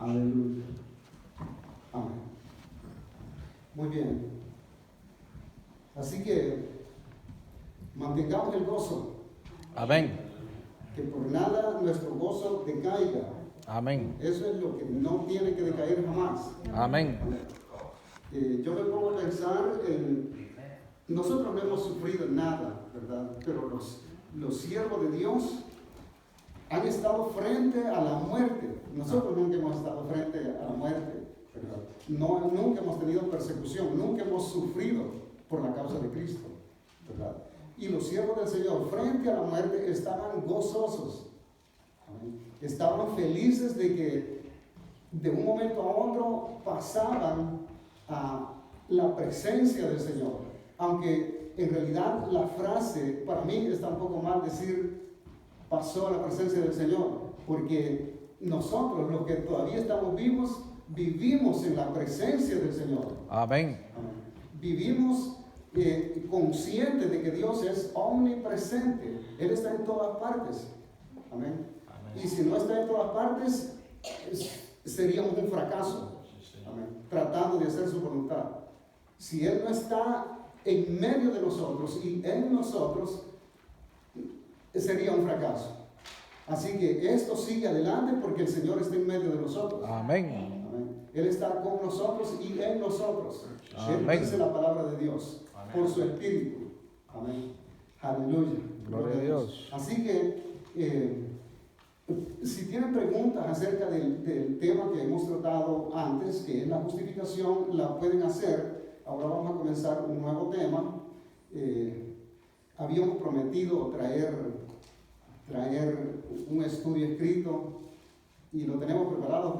Aleluya. Amén. Muy bien. Así que mantengamos el gozo. Amén. Que por nada nuestro gozo decaiga. Amén. Eso es lo que no tiene que decaer jamás. Amén. Yo me pongo a pensar en... Nosotros no hemos sufrido nada, ¿verdad? Pero los siervos de Dios han estado frente a la muerte. Nosotros nunca hemos estado frente a la muerte, ¿verdad? No, nunca hemos tenido persecución, nunca hemos sufrido por la causa de Cristo, ¿verdad? Y los siervos del Señor frente a la muerte estaban gozosos. ¿Amén? Estaban felices de que de un momento a otro pasaban a la presencia del Señor. Aunque en realidad la frase, para mí está un poco mal decir pasó a la presencia del Señor, porque nosotros, los que todavía estamos vivos, vivimos en la presencia del Señor. Amén. Vivimos conscientes de que Dios es omnipresente. Él está en todas partes. Amén. Y si no está en todas partes, seríamos un fracaso. Amén. Tratando de hacer su voluntad. Si Él no está en medio de nosotros y en nosotros, sería un fracaso. Así que esto sigue adelante porque el Señor está en medio de nosotros. Amén. Amén. Él está con nosotros y en nosotros. Amén. Él dice la palabra de Dios. Amén. Por su Espíritu. Amén. Aleluya. Gloria a Dios. Así que si tienen preguntas acerca del tema que hemos tratado antes, que es la justificación, la pueden hacer. Ahora vamos a comenzar un nuevo tema. Habíamos prometido traer un estudio escrito y lo tenemos preparado,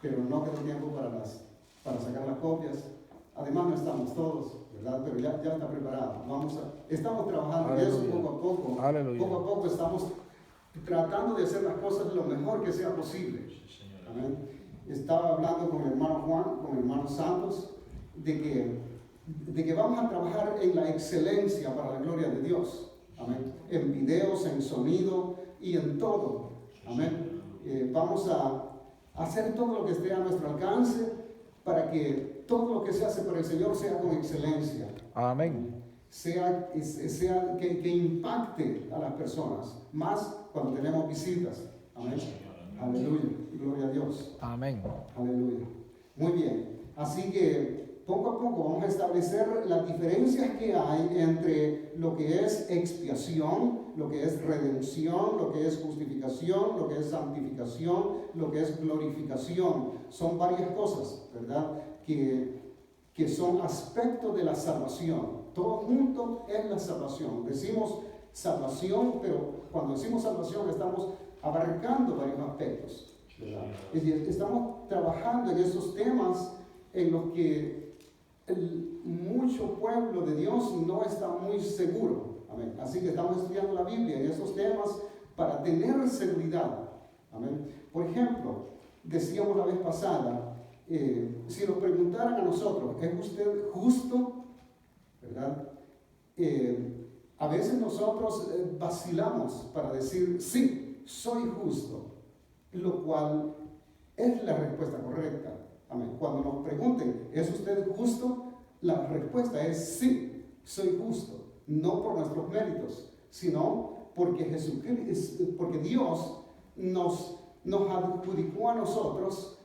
pero no quedó tiempo para sacar las copias. Además no estamos todos, ¿verdad? Pero ya está preparado. Estamos trabajando en eso poco a poco. Aleluya. Poco a poco estamos tratando de hacer las cosas lo mejor que sea posible. Amén. Estaba hablando con el hermano Juan, con el hermano Santos, de que vamos a trabajar en la excelencia para la gloria de Dios. Amén. En videos, en sonido y en todo. Amén. Vamos a hacer todo lo que esté a nuestro alcance para que todo lo que se hace para el Señor sea con excelencia. Amén. Sea que impacte a las personas, más cuando tenemos visitas. Amén. Aleluya. Y gloria a Dios. Amén. Aleluya. Muy bien. Así que poco a poco vamos a establecer las diferencias que hay entre lo que es expiación, lo que es redención, lo que es justificación, lo que es santificación, lo que es glorificación. Son varias cosas, ¿verdad? Que son aspectos de la salvación. Todo junto es la salvación. Decimos salvación, pero cuando decimos salvación estamos abarcando varios aspectos, ¿verdad? Es decir, estamos trabajando en esos temas en los que mucho pueblo de Dios no está muy seguro. Amén. Así que estamos estudiando la Biblia en esos temas para tener seguridad. Amén. Por ejemplo, decíamos la vez pasada, si nos preguntaran a nosotros, ¿es usted justo? ¿Verdad? A veces nosotros vacilamos para decir, sí, soy justo, lo cual es la respuesta correcta. Amén. Cuando nos pregunten, ¿es usted justo? La respuesta es sí, soy justo. No por nuestros méritos, sino porque porque Dios nos adjudicó a nosotros,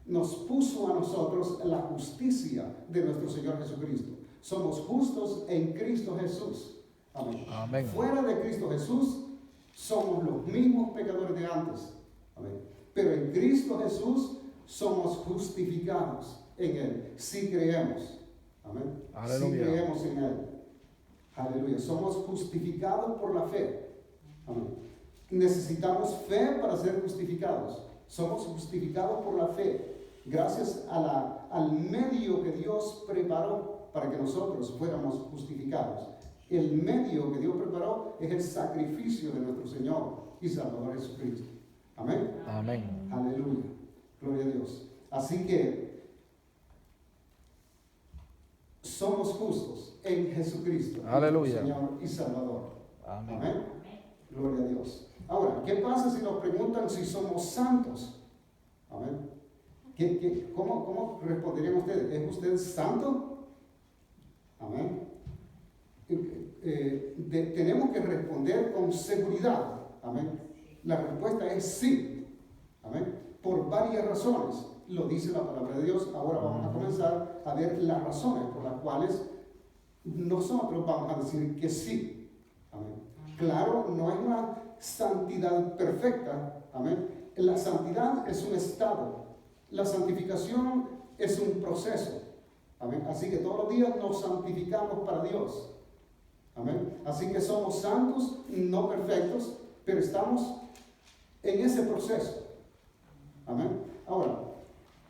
nos puso a nosotros la justicia de nuestro Señor Jesucristo. Somos justos en Cristo Jesús. Amén. Amén. Fuera de Cristo Jesús, somos los mismos pecadores de antes. Amén. Pero en Cristo Jesús somos justificados en Él, si creemos. Amén. Aleluya. Si creemos en Él. Aleluya. Somos justificados por la fe. Amén. Necesitamos fe para ser justificados. Somos justificados por la fe, gracias al medio que Dios preparó para que nosotros fuéramos justificados. El medio que Dios preparó es el sacrificio de nuestro Señor y Salvador Jesucristo. Amén. Amén. Aleluya. Gloria a Dios. Así que somos justos en Jesucristo, Aleluya. Señor y Salvador. Amén. Amén. Gloria a Dios. Ahora, ¿qué pasa si nos preguntan si somos santos? Amén. ¿Cómo responderían ustedes? ¿Es usted santo? Amén. Tenemos que responder con seguridad. Amén. La respuesta es sí. Amén. Por varias razones. Lo dice la palabra de Dios. Ahora vamos a comenzar a ver las razones por las cuales nosotros vamos a decir que sí. Amén. Claro, no es una santidad perfecta. Amén. La santidad es un estado. La santificación es un proceso. Amén. Así que todos los días nos santificamos para Dios. Amén. Así que somos santos, no perfectos, pero estamos en ese proceso. Amén. Ahora,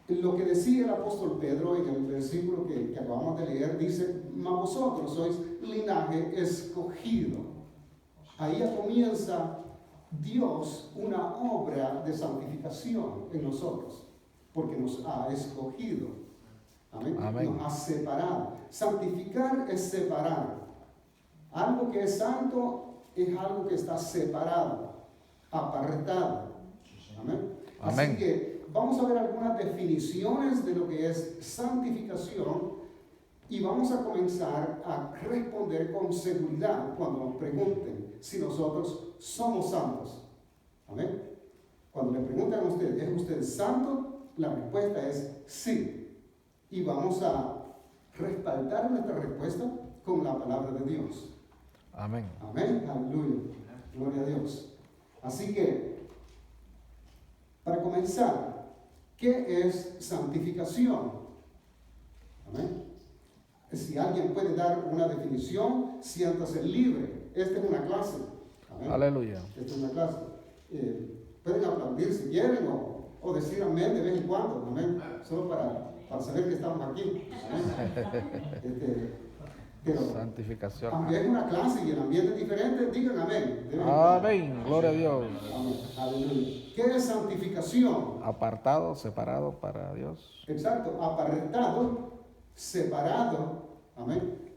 lo que decía el apóstol Pedro en el versículo que acabamos de leer, dice, mas vosotros sois linaje escogido. Ahí ya comienza Dios una obra de santificación en nosotros, porque nos ha escogido. Amén. Amén. Nos ha separado. Santificar es separar. Algo que es santo es algo que está separado, apartado. Amén. Amén. Así que vamos a ver algunas definiciones de lo que es santificación y vamos a comenzar a responder con seguridad cuando nos pregunten si nosotros somos santos. Amén. Cuando le preguntan a usted, ¿es usted santo? La respuesta es sí. Y vamos a respaldar nuestra respuesta con la palabra de Dios. Amén. Amén. Aleluya. Gloria a Dios. Así que, para comenzar, ¿qué es santificación? Amén. Si alguien puede dar una definición, siéntase libre. Esta es una clase. Amén. Aleluya. Esta es una clase. Pueden aplaudir si quieren o decir amén de vez en cuando. Amén. Solo para saber que estamos aquí. Amén. Pero, Santificación. aunque es una clase y el ambiente es diferente, digan amén. Amén. Gloria a Dios. Amén. Aleluya. ¿Qué es santificación? Apartado, separado para Dios. Exacto, apartado, separado, amén,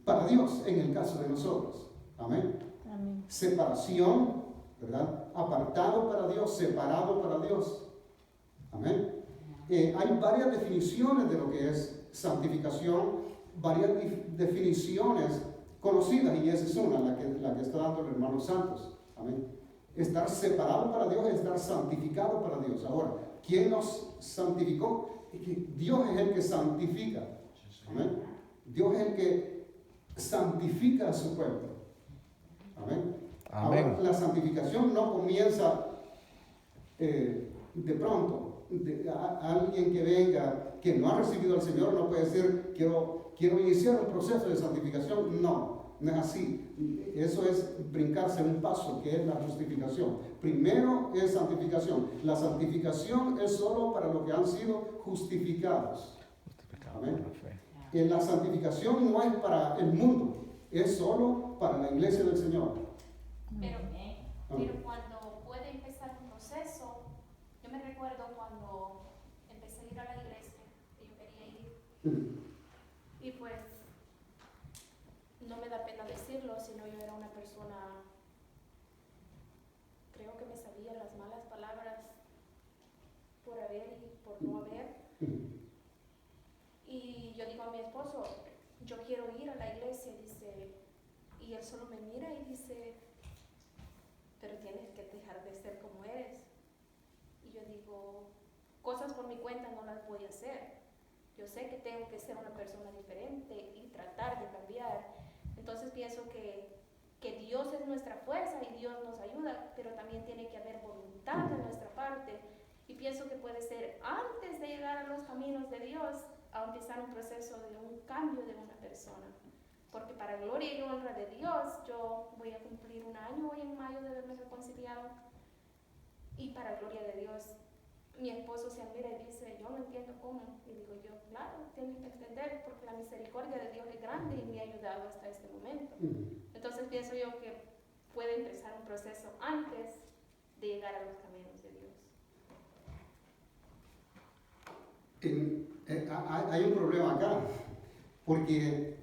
para Dios en el caso de nosotros. Amén. Amén. Separación, ¿verdad? Apartado para Dios, separado para Dios. Amén. Hay varias definiciones de lo que es santificación, varias definiciones conocidas, y esa es una, la que está dando el hermano Santos. Amén. Estar separado para Dios es estar santificado para Dios. Ahora, ¿quién nos santificó? Dios es el que santifica. Amén. Dios es el que santifica a su pueblo. Amén. Amén. Ahora, la santificación no comienza de pronto. Alguien que venga, que no ha recibido al Señor, no puede decir, quiero iniciar un proceso de santificación. No es así. Eso es brincarse un paso, que es la justificación. Primero es santificación. La santificación es solo para los que han sido justificados. Amén. Por la fe. La santificación no es para el mundo, es solo para la iglesia del Señor. Pero cuando puede empezar un proceso, yo me recuerdo cuando empecé a ir a la iglesia, que yo quería ir, y pues no me da pena decirlo, sino yo era una persona, creo que me sabía las malas palabras por haber y por no haber. Y yo digo a mi esposo, yo quiero ir a la iglesia, dice, y él solo me mira y dice, pero tienes que dejar de ser como eres. Y yo digo, cosas por mi cuenta no las voy a hacer. Yo sé que tengo que ser una persona diferente y tratar de cambiar. Entonces pienso que Dios es nuestra fuerza y Dios nos ayuda, pero también tiene que haber voluntad de nuestra parte. Y pienso que puede ser antes de llegar a los caminos de Dios, a empezar un proceso de un cambio de una persona. Porque para gloria y honra de Dios, yo voy a cumplir un año hoy en mayo de haberme reconciliado. Y para gloria de Dios, mi esposo se mira y dice, yo no entiendo cómo. Y digo yo, claro, tienes que entender, porque la misericordia de Dios es grande y me ha ayudado hasta este momento. Entonces pienso yo que puede empezar un proceso antes de llegar a los caminos de Dios. Hay un problema acá, porque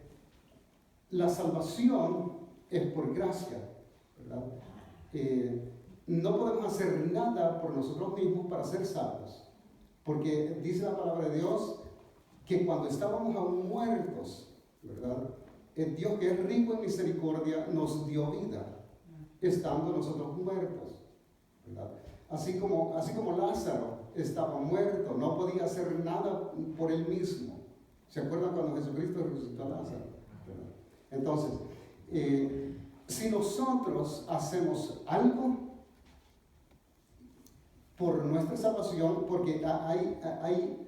la salvación es por gracia, ¿verdad? No podemos hacer nada por nosotros mismos para ser salvos, porque dice la palabra de Dios que cuando estábamos aún muertos, ¿verdad? El Dios que es rico en misericordia nos dio vida, estando nosotros muertos, ¿verdad? Así como Lázaro estaba muerto, no podía hacer nada por él mismo. ¿Se acuerdan cuando Jesucristo resucitó a Lázaro? ¿Verdad? Entonces, si nosotros hacemos algo por nuestra salvación, porque hay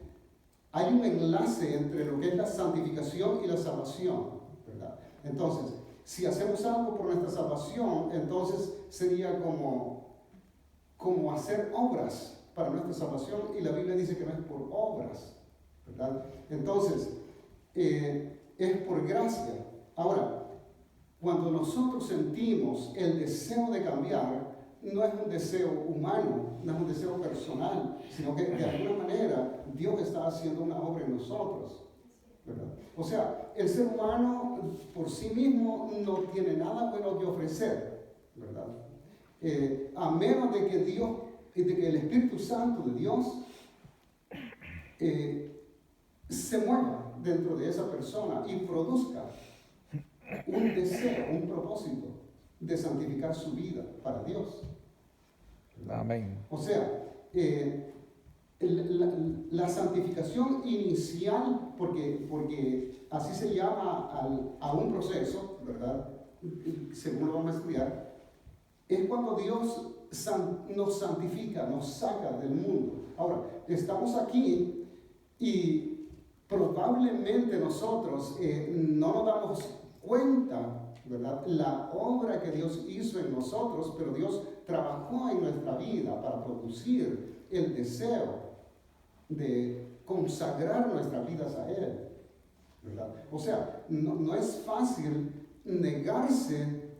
un enlace entre lo que es la santificación y la salvación, ¿verdad? Entonces, si hacemos algo por nuestra salvación, entonces sería como hacer obras para nuestra salvación, y la Biblia dice que no es por obras, ¿verdad? Entonces, es por gracia. Ahora, cuando nosotros sentimos el deseo de cambiar, no es un deseo humano, no es un deseo personal, sino que de alguna manera Dios está haciendo una obra en nosotros, ¿verdad? O sea, el ser humano por sí mismo no tiene nada bueno que ofrecer, ¿verdad? A menos de que Dios, de que el Espíritu Santo de Dios se mueva dentro de esa persona y produzca un deseo, un propósito de santificar su vida para Dios. Amén. O sea, la santificación inicial, porque así se llama a un proceso, ¿verdad? Según lo vamos a estudiar, es cuando Dios nos santifica, nos saca del mundo. Ahora, estamos aquí y probablemente nosotros no nos damos cuenta, ¿verdad? La obra que Dios hizo en nosotros, pero Dios trabajó en nuestra vida para producir el deseo de consagrar nuestras vidas a Él, ¿verdad? O sea, no es fácil negarse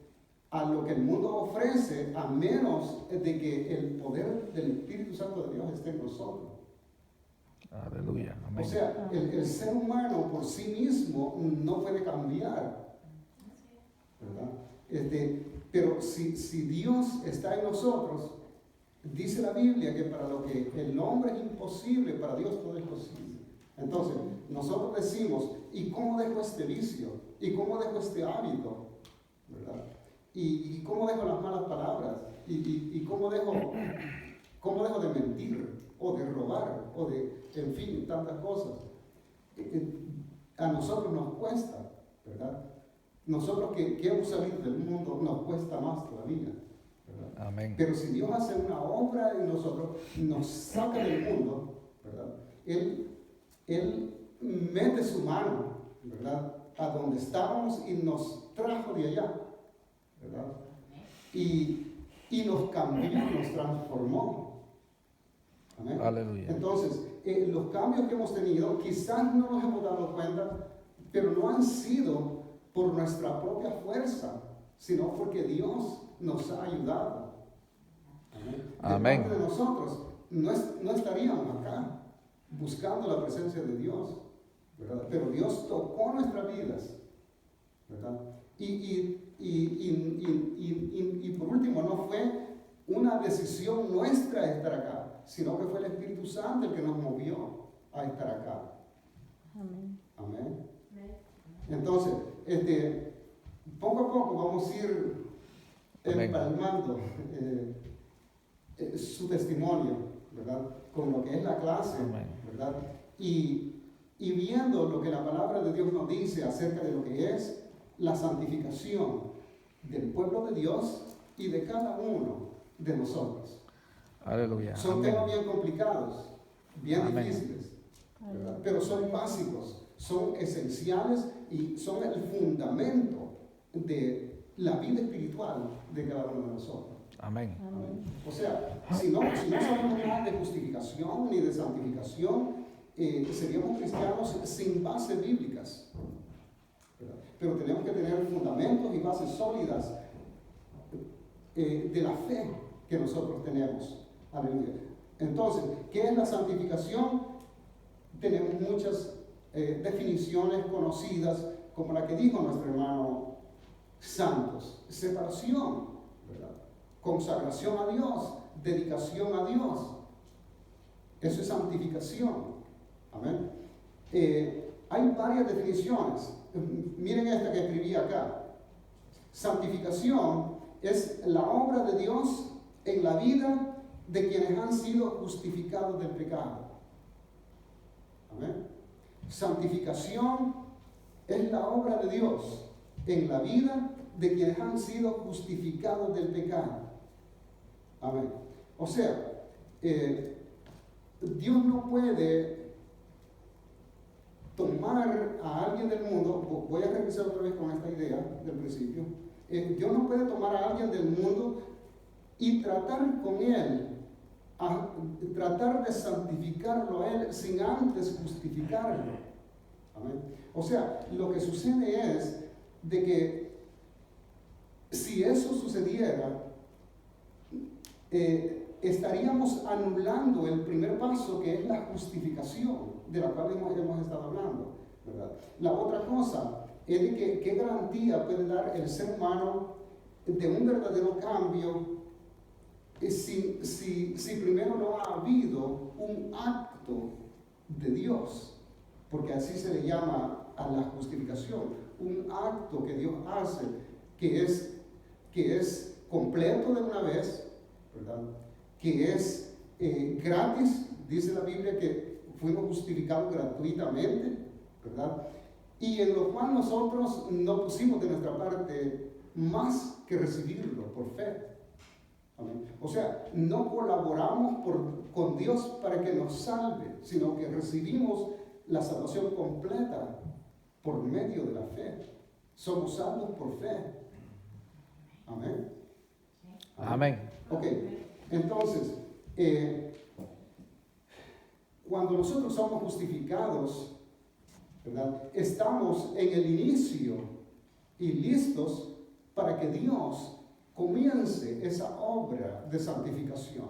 a lo que el mundo ofrece, a menos de que el poder del Espíritu Santo de Dios esté en nosotros. Aleluya. Amén. O sea, el ser humano por sí mismo no puede cambiar, ¿verdad? Pero si Dios está en nosotros, dice la Biblia que para lo que el hombre es imposible, para Dios todo es posible. Entonces, nosotros decimos, ¿y cómo dejo este vicio? ¿Y cómo dejo este hábito? ¿Verdad? ¿Y cómo dejo las malas palabras? ¿Y cómo dejo de mentir? O de robar, o de, en fin, tantas cosas. A nosotros nos cuesta, ¿verdad? Nosotros que hemos salido del mundo nos cuesta más todavía, ¿verdad? Amén. Pero si Dios hace una obra en nosotros, nos saca del mundo, ¿verdad? Él mete su mano, ¿verdad? A donde estábamos y nos trajo de allá, ¿verdad? Y nos cambió, nos transformó. Amén. Aleluya. Entonces, los cambios que hemos tenido, quizás no nos hemos dado cuenta, pero no han sido por nuestra propia fuerza, sino porque Dios nos ha ayudado. Amén. De parte de nosotros, no estaríamos acá buscando la presencia de Dios, ¿verdad? Pero Dios tocó nuestras vidas, ¿verdad? Y por último, no fue una decisión nuestra estar acá, sino que fue el Espíritu Santo el que nos movió a estar acá. Amén. Amén. Entonces, poco a poco vamos a ir empalmando su testimonio, ¿verdad? Con lo que es la clase, ¿verdad? Y viendo lo que la palabra de Dios nos dice acerca de lo que es la santificación del pueblo de Dios y de cada uno de nosotros. Aleluya. Son Amén. temas bien complicados, bien Amén. difíciles, ¿verdad? Pero son básicos, son esenciales y son el fundamento de la vida espiritual de cada uno de nosotros. Amén. Amén. O sea, si no sabemos nada de justificación ni de santificación, seríamos cristianos sin bases bíblicas, ¿verdad? Pero tenemos que tener fundamentos y bases sólidas de la fe que nosotros tenemos. Aleluya. Entonces, ¿qué es la santificación? Tenemos muchas definiciones conocidas, como la que dijo nuestro hermano Santos. Separación, ¿verdad? Consagración a Dios, dedicación a Dios. Eso es santificación. Amén. Hay varias definiciones. Miren esta que escribí acá. Santificación es la obra de Dios en la vida de quienes han sido justificados del pecado. Amén. Santificación es la obra de Dios en la vida de quienes han sido justificados del pecado. Amén. O sea, Dios no puede tomar a alguien del mundo. Voy a regresar otra vez con esta idea del principio. Dios no puede tomar a alguien del mundo y tratar con él, tratar de santificarlo a él sin antes justificarlo. Amén. O sea, lo que sucede es de que si eso sucediera, estaríamos anulando el primer paso, que es la justificación, de la cual hemos estado hablando, ¿verdad? La otra cosa es de que qué garantía puede dar el ser humano de un verdadero cambio si primero no ha habido un acto de Dios, porque así se le llama a la justificación, un acto que Dios hace que es completo de una vez, ¿verdad? Que es gratis. Dice la Biblia que fuimos justificados gratuitamente, ¿verdad? Y en lo cual nosotros no pusimos de nuestra parte más que recibirlo por fe. Amén. O sea, no colaboramos con Dios para que nos salve, sino que recibimos la salvación completa por medio de la fe. Somos salvos por fe. Amén. Amén. Ok, entonces, cuando nosotros somos justificados, ¿verdad? Estamos en el inicio y listos para que Dios comience esa obra de santificación.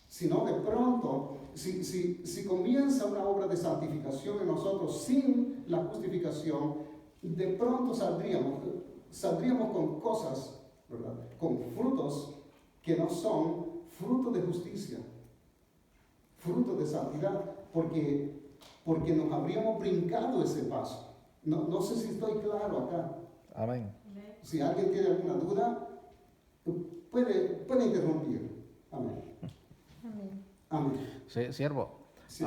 Si no, de pronto, si comienza una obra de santificación en nosotros sin la justificación, de pronto saldríamos con cosas, ¿verdad? Con frutos que no son frutos de justicia, frutos de santidad, porque nos habríamos brincado ese paso. No sé si estoy claro acá. Amén. Si alguien tiene alguna duda, puede interrumpir. Amén. Amén. Amén. Sí, siervo. Sí.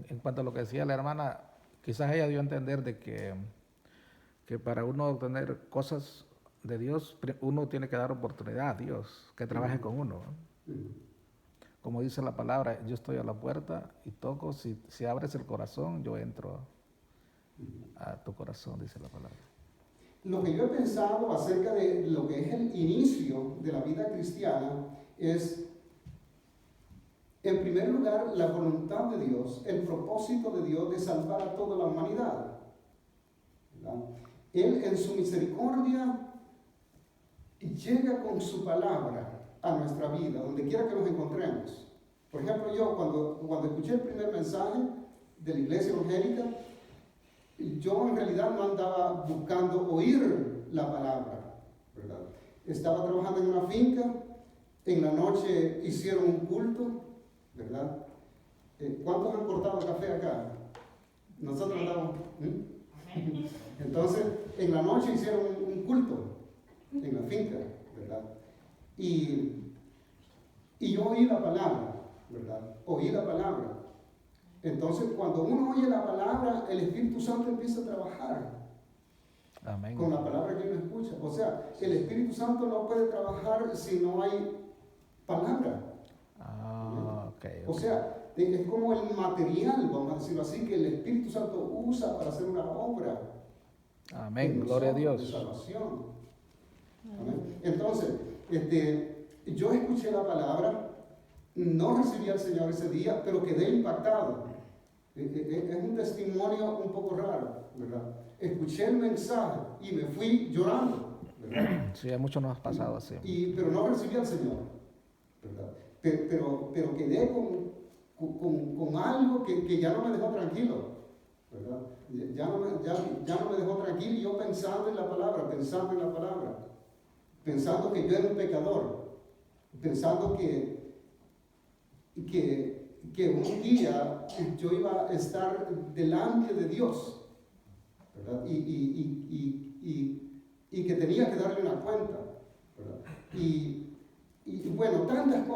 En cuanto a lo que decía la hermana, quizás ella dio a entender de que para uno obtener cosas de Dios, uno tiene que dar oportunidad a Dios, que trabaje con uno, ¿no? Como dice la palabra, yo estoy a la puerta y toco, si abres el corazón, yo entro a tu corazón, dice la palabra. Lo que yo he pensado acerca de lo que es el inicio de la vida cristiana es, en primer lugar, la voluntad de Dios, el propósito de Dios de salvar a toda la humanidad, ¿verdad? Él en su misericordia llega con su palabra a nuestra vida, donde quiera que nos encontremos. Por ejemplo, yo cuando escuché el primer mensaje de la iglesia evangélica, yo en realidad no andaba buscando oír la palabra, ¿verdad? Estaba trabajando en una finca, en la noche hicieron un culto, ¿verdad? ¿Cuántos han cortado café acá? Nosotros andamos. Entonces, en la noche hicieron un culto en la finca, ¿verdad? Y yo oí la palabra, ¿verdad? Oí la palabra. Entonces, cuando uno oye la palabra, el Espíritu Santo empieza a trabajar. Amén. Con la palabra que uno escucha. O sea, el Espíritu Santo no puede trabajar si no hay palabra. Okay. O sea, es como el material, vamos a decirlo así, que el Espíritu Santo usa para hacer una obra. Amén, gloria a Dios. De salvación. Amén. Entonces, yo escuché la palabra, no recibí al Señor ese día, pero quedé impactado. Es un testimonio un poco raro, ¿verdad? Escuché el mensaje y me fui llorando, ¿verdad? Sí, a muchos nos ha pasado así. Pero no recibí al Señor, ¿verdad? Pero quedé con algo que ya no me dejó tranquilo, ¿verdad? Ya no me dejó tranquilo, y yo pensando en la palabra, pensando que yo era un pecador, pensando que un día yo iba a estar delante de Dios, ¿verdad? Y que tenía que darle una cuenta, ¿verdad? Y bueno, tantas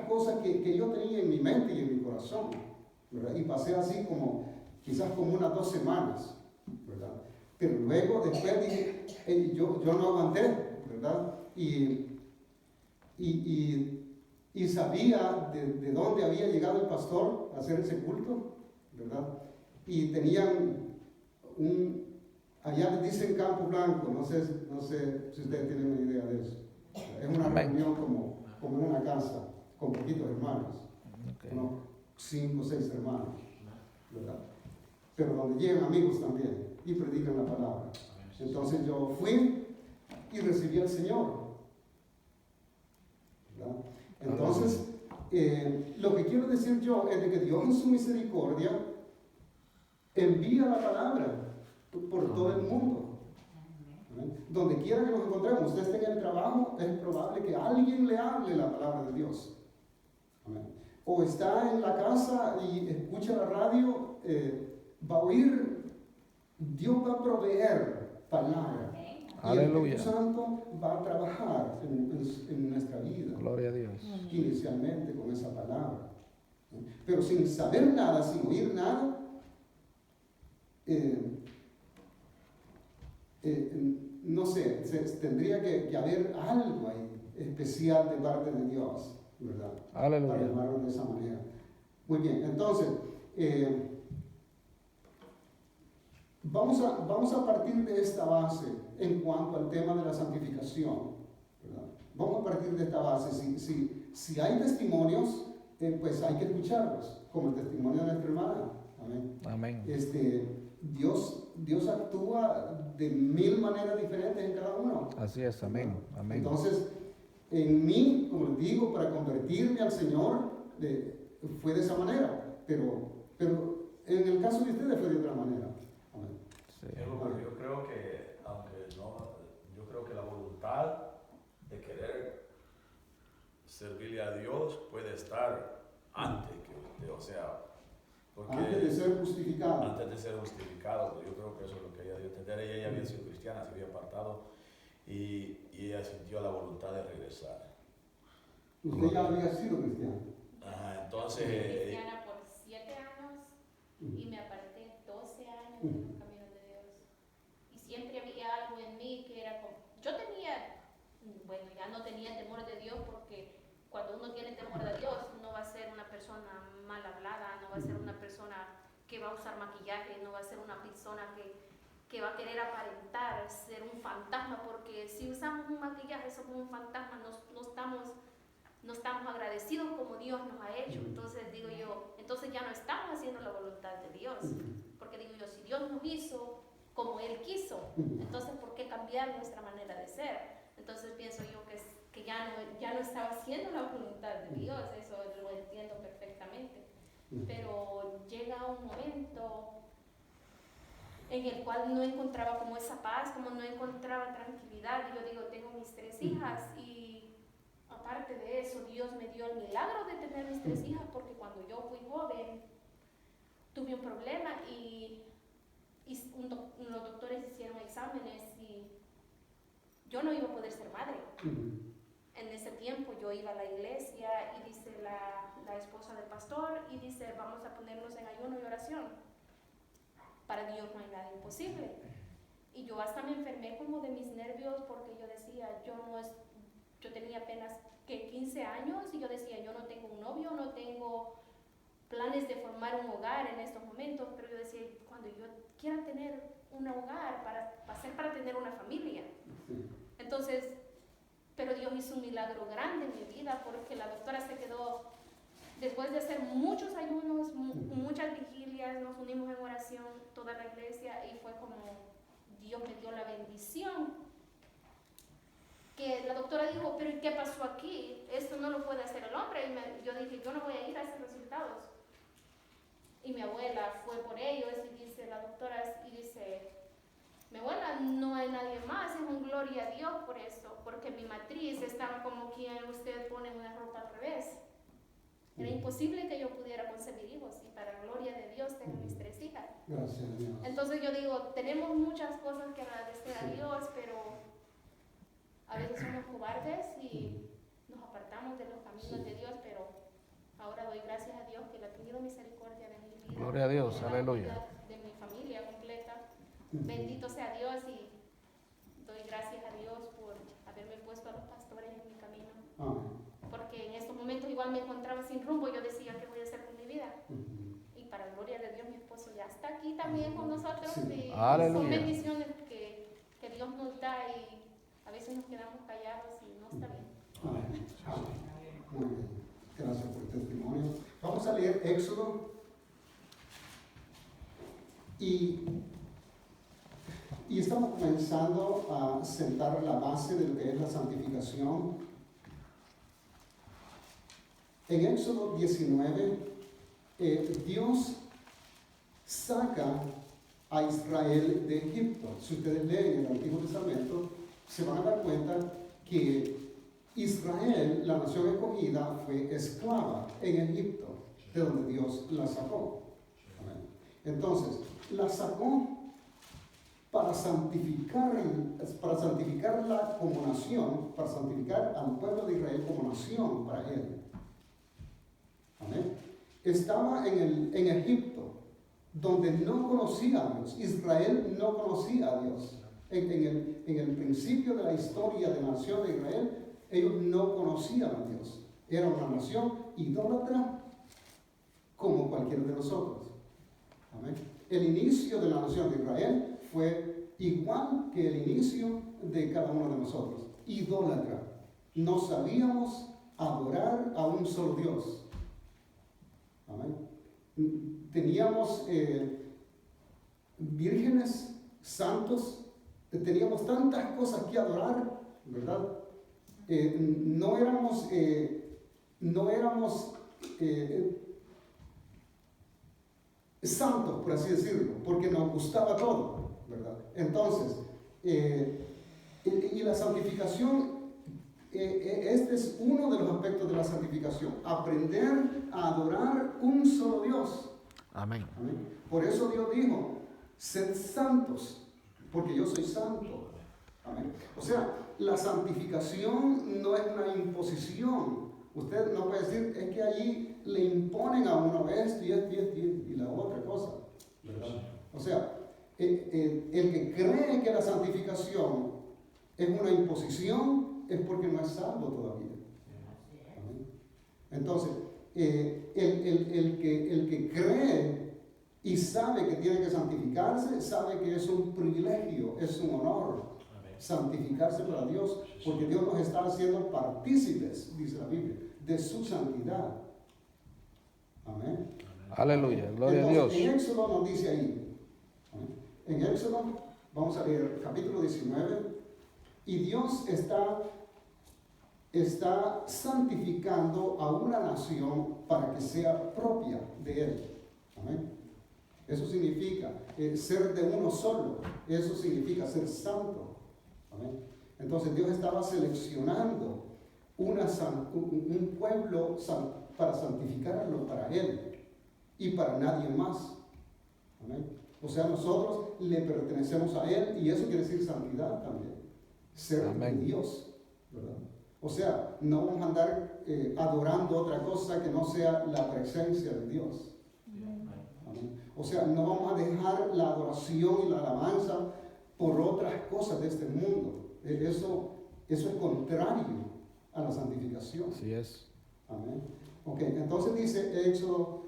cosas que yo tenía en mi mente y en mi corazón, ¿verdad? Y pasé así quizás como unas 2 semanas, ¿verdad? Pero luego, después dije, yo no aguanté, ¿verdad? Y sabía de dónde había llegado el pastor a hacer ese culto, ¿verdad? Y tenían allá les dicen Campo Blanco, no sé si ustedes tienen una idea de eso. Es una reunión como en una casa, con poquitos hermanos, unos 5 o 6 hermanos, ¿verdad? Pero donde llegan amigos también y predican la palabra. Entonces yo fui y recibí al Señor, ¿verdad? Entonces, lo que quiero decir yo es de que Dios en su misericordia envía la palabra por todo el mundo. ¿Amén? Donde quiera que nos encontremos, usted esté en el trabajo, es probable que alguien le hable la palabra de Dios. ¿Amén? O está en la casa y escucha la radio, va a oír, Dios va a proveer palabra. Y el Aleluya. Espíritu Santo va a trabajar en nuestra vida. Gloria a Dios. Inicialmente con esa palabra. Pero sin saber nada, sin oír nada, no sé, tendría que haber algo ahí especial de parte de Dios, ¿verdad? Aleluya. Para llamarlo de esa manera. Muy bien, entonces, vamos a partir de esta base en cuanto al tema de la santificación, ¿verdad? Vamos a partir de esta base. Si hay testimonios, pues hay que escucharlos, como el testimonio de nuestra hermana. Amén. Amén. Dios actúa de 1000 maneras diferentes en cada uno. Así es, amén. Amén. Entonces, en mí, como les digo, para convertirme al Señor, fue de esa manera, pero en el caso de ustedes fue de otra manera. Amén. Sí. Yo creo que, yo creo que la voluntad de querer servirle a Dios puede estar antes que usted, o sea, porque Antes de ser justificado. antes de ser justificado, yo creo que eso es lo que ella dio a entender. Ella había sido cristiana, se había apartado y ella sintió la voluntad de regresar. Usted ya había sido cristiano. Ajá, entonces, Fui cristiana por 7 años y me aparté 12 años de los caminos de Dios. Y siempre había algo en mí que era como, yo tenía, bueno, ya no tenía temor de Dios, porque cuando uno tiene temor de Dios, no va a ser una persona mal hablada, no va a ser una persona que va a usar maquillaje, no va a ser una persona que va a querer aparentar ser un fantasma, porque si usamos un maquillaje somos un fantasma, no estamos agradecidos como Dios nos ha hecho. Entonces digo yo, entonces ya no estamos haciendo la voluntad de Dios, porque digo yo, si Dios nos hizo como Él quiso, entonces ¿por qué cambiar nuestra manera de ser? Entonces pienso yo que ya no estaba haciendo la voluntad de Dios, eso lo entiendo perfectamente, pero llega un momento en el cual no encontraba como esa paz, como no encontraba tranquilidad. Yo digo, tengo mis 3 hijas y aparte de eso, Dios me dio el milagro de tener mis 3 hijas, porque cuando yo fui joven tuve un problema y los doctores hicieron exámenes y yo no iba a poder ser madre. En ese tiempo yo iba a la iglesia y dice la esposa del pastor y dice, vamos a ponernos en ayuno y oración. Para Dios no hay nada imposible. Y yo hasta me enfermé como de mis nervios, porque yo decía, yo tenía apenas 15 años y yo decía, yo no tengo un novio, no tengo planes de formar un hogar en estos momentos, pero yo decía, cuando yo quiera tener un hogar, para tener una familia. Entonces, pero Dios hizo un milagro grande en mi vida, porque la doctora se quedó, después de hacer muchos ayunos, muchas vigilias, nos unimos en oración, toda la iglesia, y fue como Dios me dio la bendición. Que la doctora dijo, pero ¿qué pasó aquí? Esto no lo puede hacer el hombre. Y yo dije, yo no voy a ir a esos resultados. y mi abuela fue por ellos y dice la doctora, y dice, mi abuela no hay nadie más, es un gloria a Dios por eso, porque mi matriz estaba como quien usted pone una ropa al revés. Era imposible que yo pudiera concebir hijos y para gloria de Dios tengo mis 3 hijas. Gracias a Dios. Entonces yo digo, tenemos muchas cosas que agradecer a Dios, pero a veces somos cobardes y nos apartamos de los caminos de Dios, pero ahora doy gracias a Dios que Él ha tenido misericordia de mi vida. Gloria a Dios, de la aleluya. vida de mi familia completa. Bendito sea Dios y doy gracias a Dios por haberme puesto a los pastores en mi camino. Amén. Porque en estos momentos igual me encontraba sin rumbo, yo decía, ¿qué voy a hacer con mi vida? Y para gloria de Dios, mi esposo ya está aquí también con nosotros. Sí. Y Aleluya. son bendiciones que Dios nos da y a veces nos quedamos callados y no está bien. Amén. Amén. Muy bien. Gracias por el testimonio. Vamos a leer Éxodo. Y estamos comenzando a sentar la base de lo que es la santificación. En Éxodo 19, Dios saca a Israel de Egipto. Si ustedes leen el Antiguo Testamento, se van a dar cuenta que Israel, la nación escogida, fue esclava en Egipto, de donde Dios la sacó. Amén. Entonces, la sacó para santificarla como nación, para santificar al pueblo de Israel como nación para él. Amén. Estaba en Egipto, donde no conocía a Dios. Israel no conocía a Dios. En el principio de la historia de la nación de Israel, ellos no conocían a Dios. Era una nación idólatra como cualquiera de nosotros. Amén. El inicio de la nación de Israel fue igual que el inicio de cada uno de nosotros. Idólatra. No sabíamos adorar a un solo Dios. Amén. Teníamos vírgenes, santos, teníamos tantas cosas que adorar, ¿verdad? No éramos santos, por así decirlo, porque nos gustaba todo, ¿verdad? Entonces, y la santificación, este es uno de los aspectos de la santificación, aprender a adorar un solo Dios. Amén. Amén. Por eso Dios dijo, sed santos, porque yo soy santo. Amén. O sea, la santificación no es una imposición. Usted no puede decir, es que allí le imponen a uno esto y la otra cosa, ¿verdad? O sea, el que cree que la santificación es una imposición es porque no es salvo todavía. Amén. Entonces, el que cree y sabe que tiene que santificarse, sabe que es un privilegio, es un honor santificarse para Dios, porque Dios nos está haciendo partícipes, dice la Biblia, de su santidad. Amén. Aleluya, gloria a Entonces, Dios. en Éxodo nos dice ahí, ¿amén? En Éxodo, vamos a leer capítulo 19, y Dios está santificando a una nación para que sea propia de Él. Amén. Eso significa ser de uno solo, eso significa ser santo. Amén. Entonces Dios estaba seleccionando un pueblo para santificarlo para Él y para nadie más. Amén. O sea, nosotros le pertenecemos a Él y eso quiere decir santidad también. Ser Amén. de Dios, ¿verdad? O sea, no vamos a andar adorando otra cosa que no sea la presencia de Dios. Amén. O sea, no vamos a dejar la adoración y la alabanza por otras cosas de este mundo. Eso es contrario a la santificación. Así es. Amén. Ok, entonces dice Éxodo,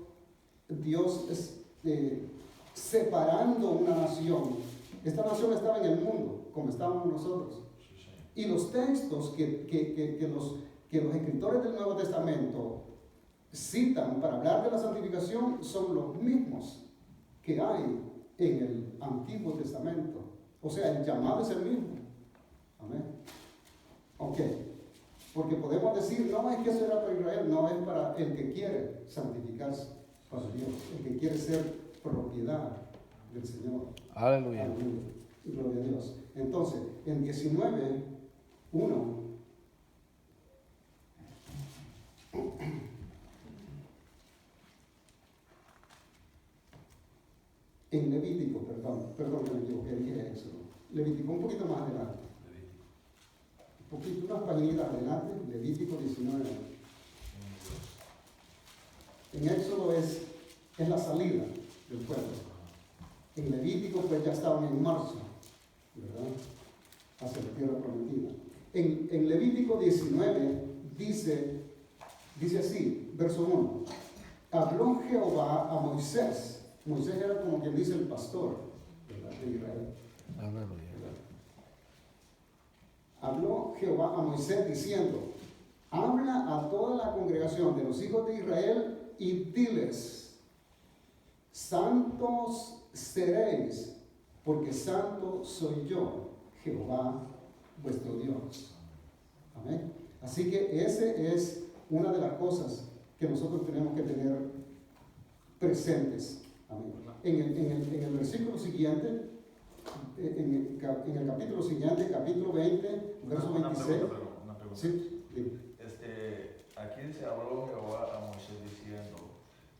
Dios es separando una nación. Esta nación estaba en el mundo, como estábamos nosotros. Y los textos que los escritores del Nuevo Testamento citan para hablar de la santificación son los mismos que hay en el Antiguo Testamento. O sea, el llamado es el mismo. Amén. Ok. Porque podemos decir, no, es que eso era para Israel, no, es para el que quiere santificarse. para Dios, el que quiere ser propiedad del Señor. Aleluya. Aleluya. Gloria a Dios. Entonces, en 19:1, en Levítico, perdón que me equivoqué, dije Éxodo. Levítico, un poquito más adelante. Un poquito, unas paginitas adelante, Levítico 19. En Éxodo es la salida del pueblo. En Levítico pues ya estaban en marcha, ¿verdad? Hacia la tierra prometida. En Levítico 19 dice así, verso 1. Habló Jehová a Moisés. Moisés era como quien dice el pastor, ¿verdad?, de Israel. Aleluya. Habló Jehová a Moisés diciendo: habla a toda la congregación de los hijos de Israel y diles: santos seréis, porque santo soy yo, Jehová vuestro Dios. Amén. Así que ese es una de las cosas que nosotros tenemos que tener presentes. Amén. En el versículo siguiente, en el capítulo siguiente, capítulo 20, verso 26. Una pregunta. Sí. Aquí dice: habló Jehová a Moisés diciendo,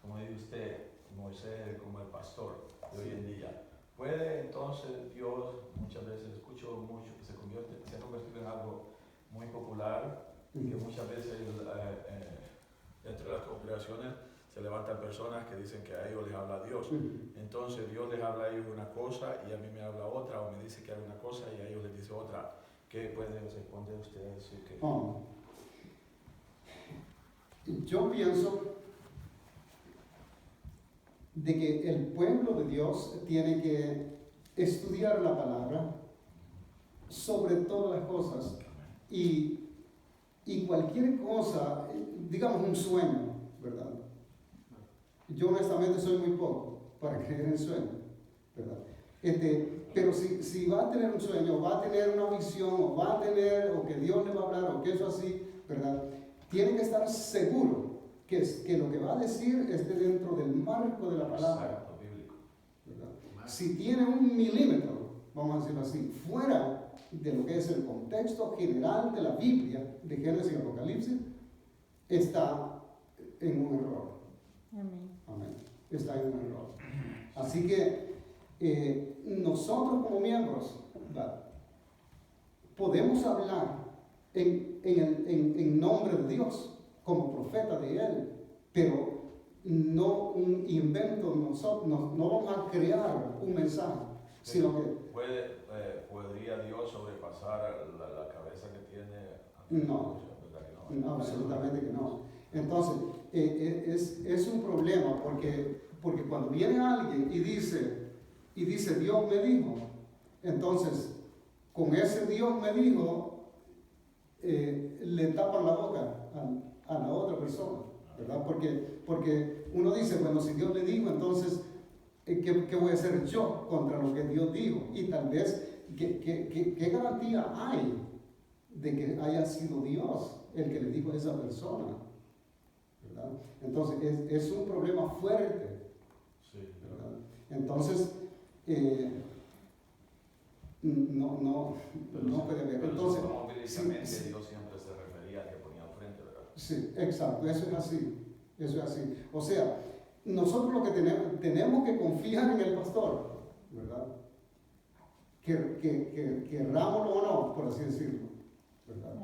como dice usted, Moisés como el pastor de hoy en día. ¿Puede entonces Dios, muchas veces escucho mucho, que se ha convertido en algo muy popular, que muchas veces entre las congregaciones se levantan personas que dicen que a ellos les habla Dios? Entonces Dios les habla a ellos una cosa y a mí me habla otra, o me dice que hay una cosa y a ellos les dice otra. ¿Qué puede responder usted a eso? Yo pienso de que el pueblo de Dios tiene que estudiar la palabra sobre todas las cosas y cualquier cosa, digamos un sueño, ¿verdad? Yo honestamente soy muy poco para creer en sueños, ¿verdad? Pero si va a tener un sueño, va a tener una visión, o va a tener, o que Dios le va a hablar, o que eso así, ¿verdad? Tiene que estar seguro que lo que va a decir esté dentro del marco de la palabra. Exacto, bíblico. ¿Verdad? Si tiene un milímetro, vamos a decirlo así, fuera de lo que es el contexto general de la Biblia, de Génesis y Apocalipsis, está en un error. Amén. Está en un error. Así que nosotros como miembros, ¿verdad?, podemos hablar en nombre de Dios, como profeta de Él, pero no un invento, no vamos a crear un mensaje, sino que... ¿Podría Dios sobrepasar la cabeza que tiene? No, absolutamente que no. Entonces, es un problema porque cuando viene alguien y dice, Dios me dijo, entonces, con ese Dios me dijo, le tapan la boca a la otra persona, ¿verdad? Porque uno dice, bueno, si Dios le dijo, entonces, ¿qué voy a hacer yo contra lo que Dios dijo? Y tal vez, ¿qué garantía hay de que haya sido Dios el que le dijo a esa persona? ¿Verdad? Entonces, es un problema fuerte, ¿verdad? Entonces, no puede haber. Entonces, como bíblicamente sí. Dios siempre se refería al que ponía al frente, ¿verdad? Sí, exacto, eso es así. O sea, nosotros lo que tenemos que confiar en el pastor, ¿verdad? Querrámoslo o no, por así decirlo, ¿verdad?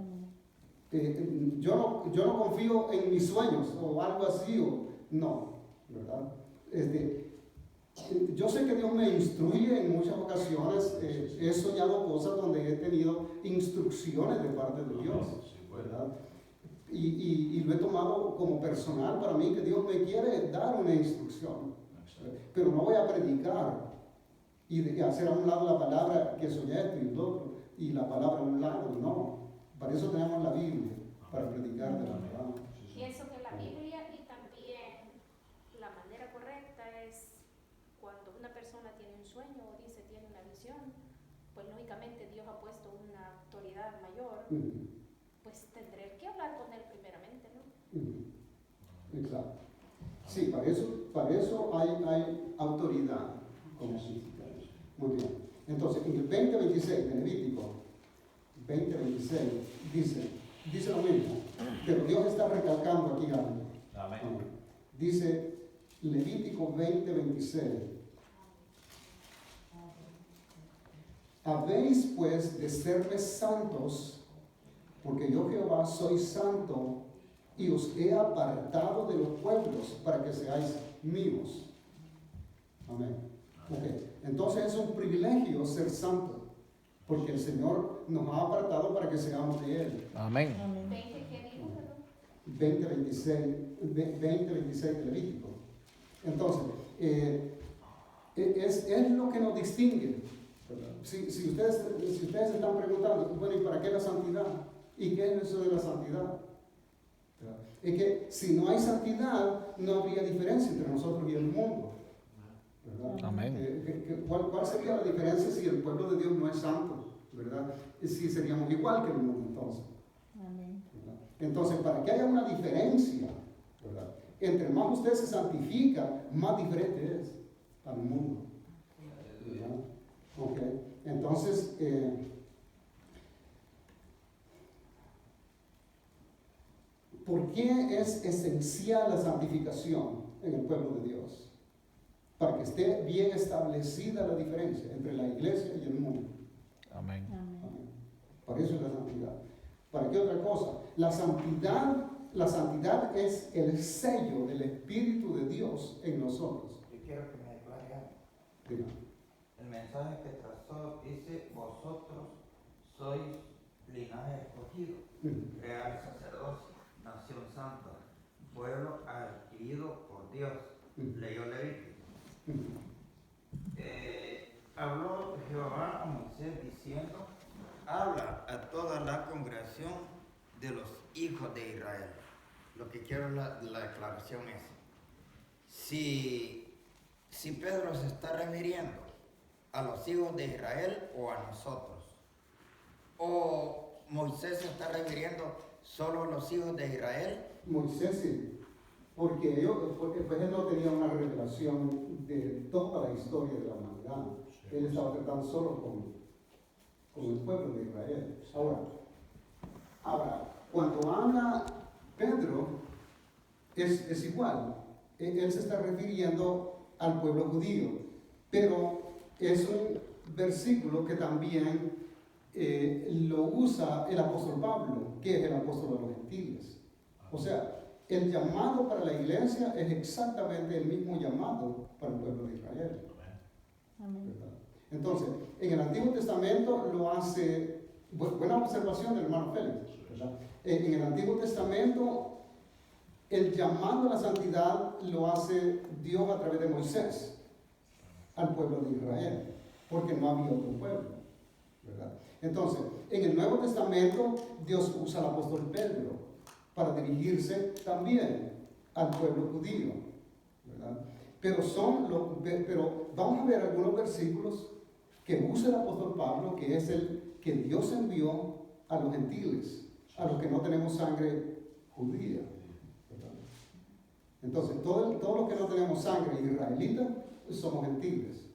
Yo no confío en mis sueños o algo así, no, ¿verdad? Yo sé que Dios me instruye en muchas ocasiones, he soñado cosas donde he tenido instrucciones de parte de Dios, ¿verdad? Y lo he tomado como personal para mí, que Dios me quiere dar una instrucción, pero no voy a predicar y hacer a un lado la palabra que soy esto y lo otro, y la palabra a un lado, no. Para eso tenemos la Biblia, para predicar de la palabra. Pienso que la Biblia y también la manera correcta es cuando una persona tiene un sueño o dice tiene una visión, pues lógicamente Dios ha puesto una autoridad mayor, pues tendré que hablar con él primeramente, ¿no? Exacto. Sí, para eso hay autoridad como física. Muy bien. Entonces, en el 20:26 de Levítico, 20:26, dice lo mismo, pero Dios está recalcando aquí algo. Amén. Dice Levítico 20:26. Habéis pues de serme santos, porque yo Jehová soy santo y os he apartado de los pueblos para que seáis míos. Amén. Okay. Entonces es un privilegio ser santo, porque el Señor nos ha apartado para que seamos de Él. Amén. 20, ¿qué dijo, perdón? 20:26 de Levítico. Entonces, es lo que nos distingue. Si ustedes se están preguntando, bueno, ¿y para qué la santidad? ¿Y qué es eso de la santidad? Es que si no hay santidad, no habría diferencia entre nosotros y el mundo, ¿verdad? Amén. ¿Cuál sería la diferencia si el pueblo de Dios no es santo? ¿Verdad? Si seríamos igual que el mundo entonces. ¿Verdad? Entonces, para que haya una diferencia, ¿verdad? Entre más usted se santifica, más diferente es al mundo. ¿Verdad? Okay. Entonces, ¿por qué es esencial la santificación en el pueblo de Dios? Para que esté bien establecida la diferencia entre la iglesia y el mundo. Amén. Amén. Para eso es la santidad. ¿Para qué otra cosa? La santidad es el sello del Espíritu de Dios en nosotros. Yo quiero que me aclare algo. Dígame. El mensaje que trazó dice: vosotros sois linaje escogido, real sacerdocio, nación santa, pueblo adquirido por Dios. Leyó Levítico. Habló Jehová a Moisés diciendo: habla a toda la congregación de los hijos de Israel. Lo que quiero la declaración es: si Pedro se está refiriendo a los hijos de Israel o a nosotros, o Moisés se está refiriendo solo a los hijos de Israel. Moisés sí, porque él no tenía una revelación de toda la historia de la humanidad. Él estaba tratando solo con el pueblo de Israel. Ahora, cuando habla Pedro, es igual. Él se está refiriendo al pueblo judío, pero es un versículo que también lo usa el apóstol Pablo, que es el apóstol de los gentiles. O sea, el llamado para la iglesia es exactamente el mismo llamado para el pueblo de Israel. ¿Verdad? Entonces, en el Antiguo Testamento lo hace, buena observación del hermano Félix, ¿verdad? En el Antiguo Testamento el llamado a la santidad lo hace Dios a través de Moisés al pueblo de Israel, porque no había otro pueblo, ¿verdad? Entonces, en el Nuevo Testamento Dios usa al apóstol Pedro para dirigirse también al pueblo judío, ¿verdad? Pero vamos a ver algunos versículos que usa el apóstol Pablo, que es el que Dios envió a los gentiles, a los que no tenemos sangre judía, ¿verdad? Entonces, todos los que no tenemos sangre israelita somos gentiles,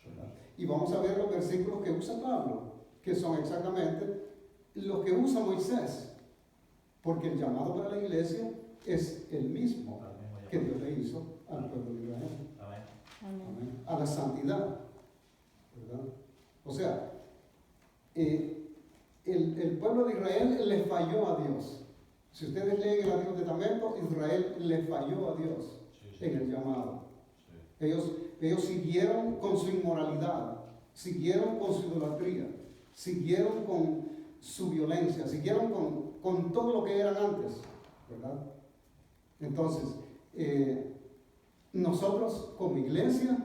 ¿verdad? Y vamos a ver los versículos que usa Pablo, que son exactamente los que usa Moisés, porque el llamado para la iglesia es el mismo que Dios le hizo al pueblo de Israel. Amén. A la santidad, ¿verdad? O sea, el pueblo de Israel le falló a Dios. Si ustedes leen el Antiguo Testamento, Israel le falló a Dios en el llamado. Ellos siguieron con su inmoralidad, siguieron con su idolatría, siguieron con su violencia, siguieron con todo lo que eran antes, ¿verdad? Entonces, nosotros como iglesia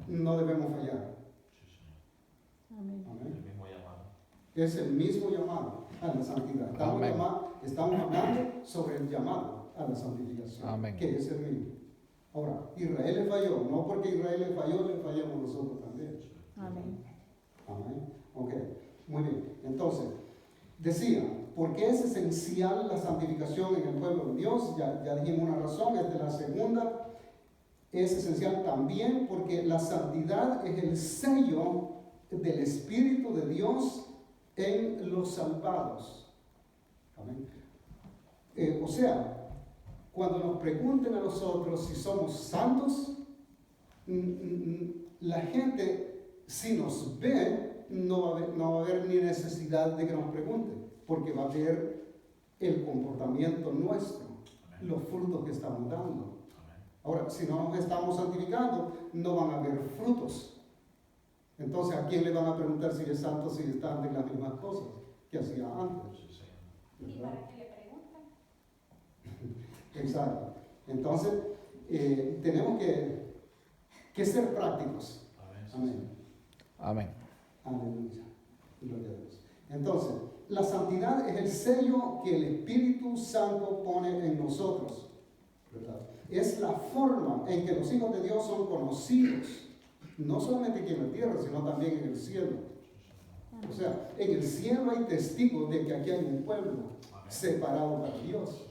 no debemos fallar. Amén. Amén. El mismo llamado. Es el mismo llamado a la santidad. Estamos hablando sobre el llamado a la santificación, Amén. que es el mismo. Ahora, Israel le falló, no porque Israel le falló, le fallamos nosotros también. Amén. Amén. Ok, muy bien. Entonces, decía, ¿por qué es esencial la santificación en el pueblo de Dios? Ya dijimos una razón, es de la segunda. es esencial también porque la santidad es el sello del Espíritu de Dios en los salvados. Amén. O sea, cuando nos pregunten a nosotros si somos santos, la gente, si nos ve, no va a haber ni necesidad de que nos pregunten, porque va a ver el comportamiento nuestro, los frutos que estamos dando. Ahora, si no nos estamos santificando, no van a haber frutos. Entonces, ¿a quién le van a preguntar si es santo si están de las mismas cosas que hacía antes? ¿Y para qué le preguntan? Exacto. Entonces, tenemos que ser prácticos. Amén. Amén. Aleluya. Gloria a Dios. Entonces, la santidad es el sello que el Espíritu Santo pone en nosotros, ¿verdad? Es la forma en que los hijos de Dios son conocidos, no solamente aquí en la tierra, sino también en el cielo. O sea, en el cielo hay testigos de que aquí hay un pueblo separado para Dios.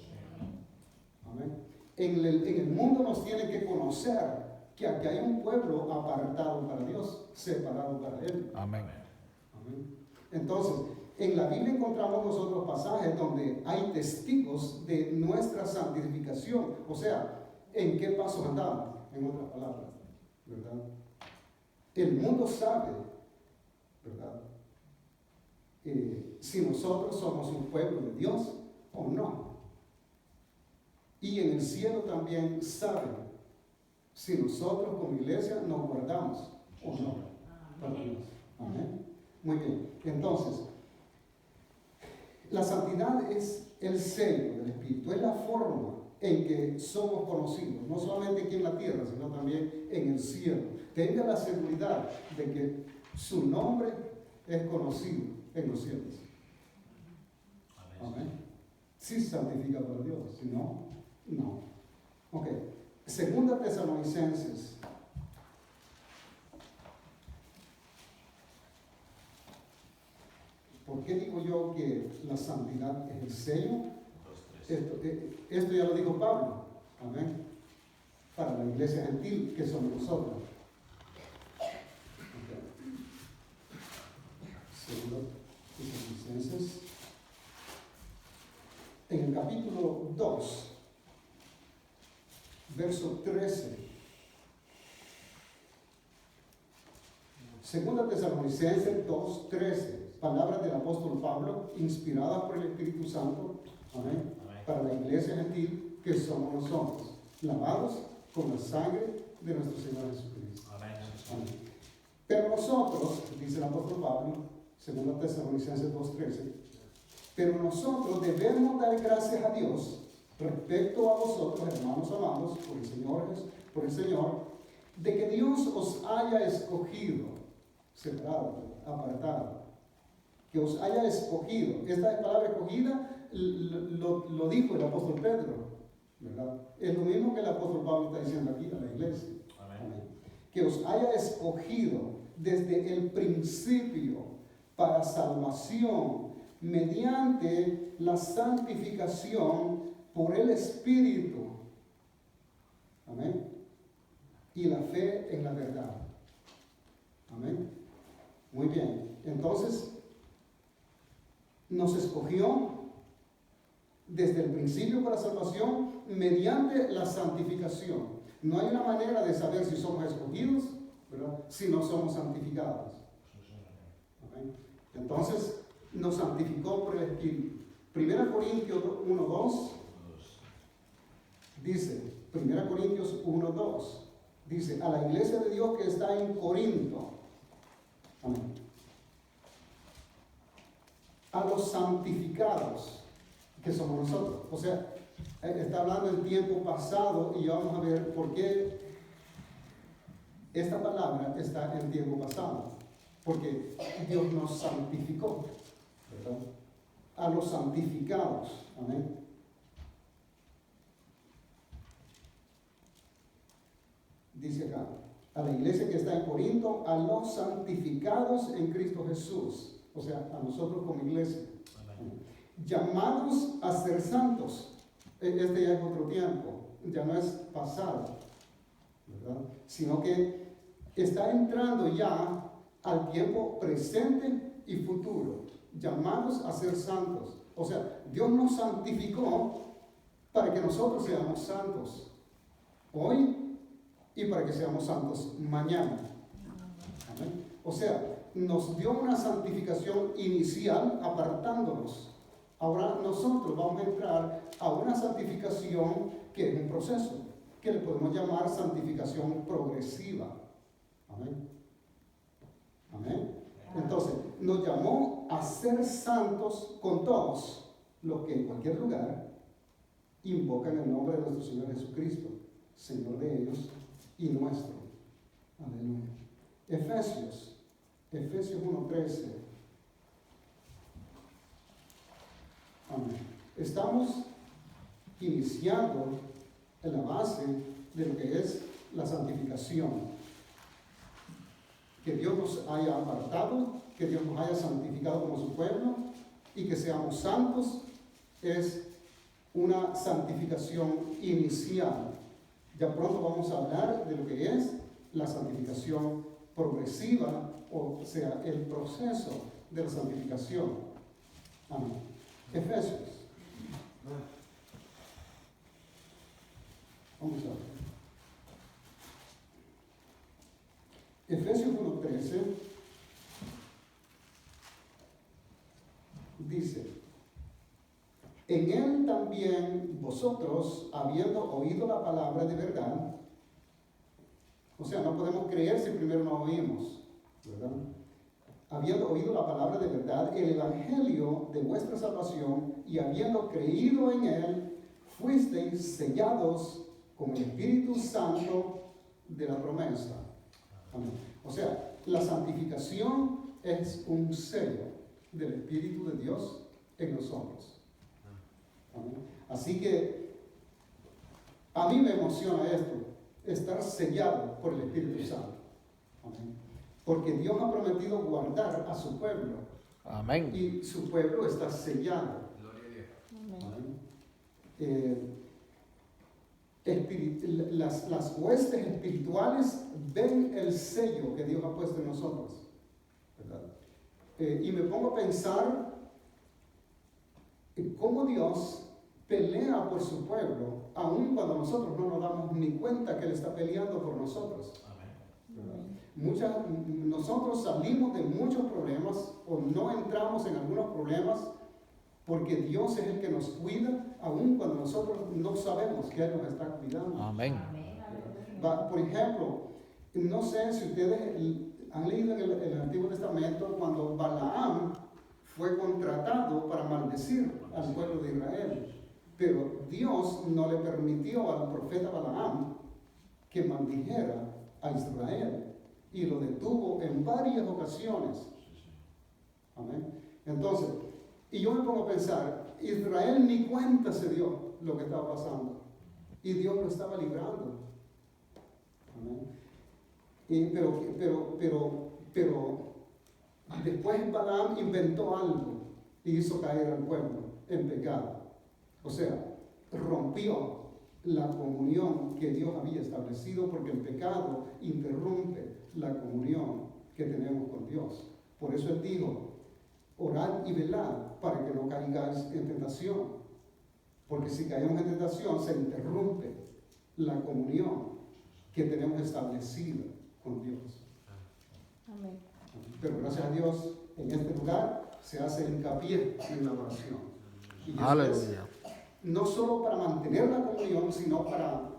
Amén. En el mundo nos tiene que conocer que aquí hay un pueblo apartado para Dios, separado para Él. Amén. Amén. Entonces, en la Biblia encontramos nosotros pasajes donde hay testigos de nuestra santificación. O sea, ¿en qué pasos andamos? En otras palabras, ¿verdad? El mundo sabe, ¿verdad? Si nosotros somos un pueblo de Dios o no. Y en el cielo también saben si nosotros como iglesia nos guardamos o no para Dios. Amén. Muy bien. Entonces, la santidad es el sello del Espíritu, es la forma en que somos conocidos, no solamente aquí en la tierra, sino también en el cielo. Tenga la seguridad de que su nombre es conocido en los cielos. Amén. Si se santifica por Dios, si no, no. Ok. Segunda Tesalonicenses. ¿Por qué digo yo que la santidad es el sello? Esto ya lo dijo Pablo, amén, para la iglesia gentil que somos nosotros. Okay. Segunda Tesalonicenses, en el capítulo 2, verso 13. Segunda Tesalonicenses 2:13. Palabras del apóstol Pablo, inspiradas por el Espíritu Santo, amén, para la iglesia gentil que somos nosotros, lavados con la sangre de nuestro Señor Jesucristo. Amén. Amén. Pero nosotros, dice el apóstol Pablo, segunda Tesalonicenses 2:13, pero nosotros debemos dar gracias a Dios respecto a vosotros, hermanos amados, por el Señor, de que Dios os haya escogido, separado, apartado, que os haya escogido. Esta palabra escogida lo dijo el apóstol Pedro, ¿verdad? Es lo mismo que el apóstol Pablo está diciendo aquí a la iglesia. Amén. Que os haya escogido desde el principio para salvación mediante la santificación por el Espíritu. Amén. Y la fe en la verdad. Amén. Muy bien. Entonces, nos escogió desde el principio para salvación mediante la santificación. No hay una manera de saber si somos escogidos, ¿verdad?, si no somos santificados. ¿Okay? Entonces, nos santificó por el Espíritu. 1 Corintios 1:2 dice, 1 Corintios 1:2 dice, a la iglesia de Dios que está en Corinto. Amén. A los santificados que somos nosotros. O sea, está hablando del tiempo pasado y vamos a ver por qué esta palabra está en tiempo pasado. Porque Dios nos santificó, ¿verdad? A los santificados. Amén. Dice acá, a la iglesia que está en Corinto, a los santificados en Cristo Jesús. O sea, a nosotros como iglesia. Amén. Llamados a ser santos. Este ya es otro tiempo, ya no es pasado. ¿verdad? Sino que está entrando ya al tiempo presente y futuro, llamados a ser santos. O sea, Dios nos santificó para que nosotros seamos santos hoy y para que seamos santos mañana. ¿Amén? O sea, nos dio una santificación inicial apartándonos. Ahora nosotros vamos a entrar a una santificación que es un proceso, que le podemos llamar santificación progresiva. Amén. Amén. Entonces, nos llamó a ser santos con todos los que en cualquier lugar invocan el nombre de nuestro Señor Jesucristo, Señor de ellos y nuestro. Aleluya. Efesios 1:13. Amén. Estamos iniciando en la base de lo que es la santificación. Que Dios nos haya apartado, que Dios nos haya santificado como su pueblo y que seamos santos es una santificación inicial. Ya pronto vamos a hablar de lo que es la santificación progresiva, o sea, el proceso de la santificación. Amén. Efesios. Vamos a ver. Efesios 1:13 dice: en él también vosotros, habiendo oído la palabra de verdad, o sea, no podemos creer si primero no oímos, ¿verdad? Habiendo oído la palabra de verdad, el evangelio de vuestra salvación, y habiendo creído en él, fuisteis sellados con el Espíritu Santo de la promesa. Amén. O sea, la santificación es un sello del Espíritu de Dios en nosotros. Amén. Así que a mí me emociona esto, estar sellado por el Espíritu Santo. Amén. Porque Dios ha prometido guardar a su pueblo. Amén. Y su pueblo está sellado. Amén. Las huestes espirituales ven el sello que Dios ha puesto en nosotros, ¿verdad? Y me pongo a pensar en cómo Dios pelea por su pueblo, aun cuando nosotros no nos damos ni cuenta que Él está peleando por nosotros. Nosotros salimos de muchos problemas o no entramos en algunos problemas porque Dios es el que nos cuida, aun cuando nosotros no sabemos que Él nos está cuidando. Amén. Por ejemplo, no sé si ustedes han leído en el Antiguo Testamento cuando Balaam fue contratado para maldecir al pueblo de Israel, pero Dios no le permitió al profeta Balaam que maldijera a Israel y lo detuvo en varias ocasiones. Amén. Entonces, y yo me pongo a pensar, Israel ni cuenta se dio lo que estaba pasando. Y Dios lo estaba librando. Amén. Pero después Balaam inventó algo y hizo caer al pueblo en pecado. O sea, rompió la comunión que Dios había establecido, porque el pecado interrumpe la comunión que tenemos con Dios. Por eso Él dijo: orad y velad para que no caigáis en tentación. Porque si caemos en tentación, se interrumpe la comunión que tenemos establecida con Dios. Amén. Pero gracias a Dios, en este lugar se hace hincapié en la oración. Y eso es Aleluya. no solo para mantener la comunión, sino para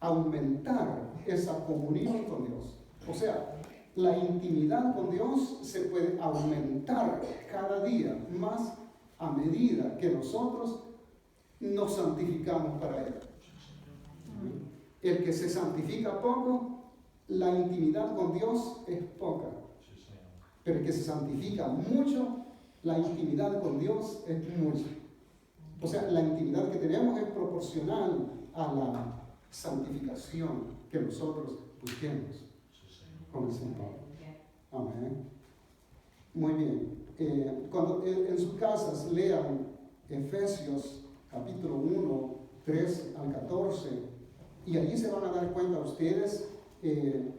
aumentar esa comunión con Dios. O sea, la intimidad con Dios se puede aumentar cada día más a medida que nosotros nos santificamos para Él. El que se santifica poco, la intimidad con Dios es poca. Pero el que se santifica mucho, la intimidad con Dios es mucha. O sea, la intimidad que tenemos es proporcional a la santificación que nosotros busquemos con el Señor. Amén. Muy bien. Cuando en sus casas lean Efesios capítulo 1, 3 al 14, y allí se van a dar cuenta ustedes eh,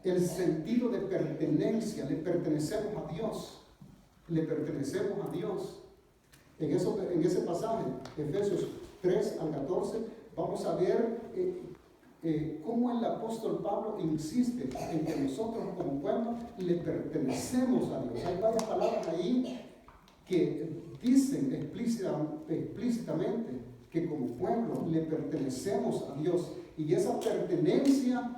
el sentido de pertenencia, le pertenecemos a Dios, le pertenecemos a Dios. En ese pasaje, Efesios 3 al 14, vamos a ver cómo el apóstol Pablo insiste en que nosotros como pueblo le pertenecemos a Dios. Hay varias palabras ahí que dicen explícitamente que como pueblo le pertenecemos a Dios, y esa pertenencia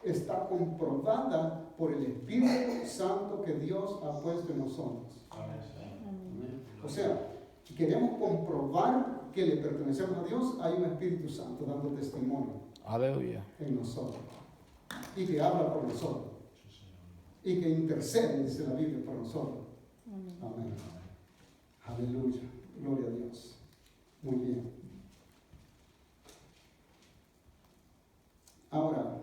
está comprobada por el Espíritu Santo que Dios ha puesto en nosotros. O sea, si queremos comprobar que le pertenecemos a Dios, hay un Espíritu Santo dando testimonio Aleluya. en nosotros y que habla por nosotros y que intercede, dice la Biblia, por nosotros. Amén. Aleluya. Gloria a Dios. Muy bien. Ahora,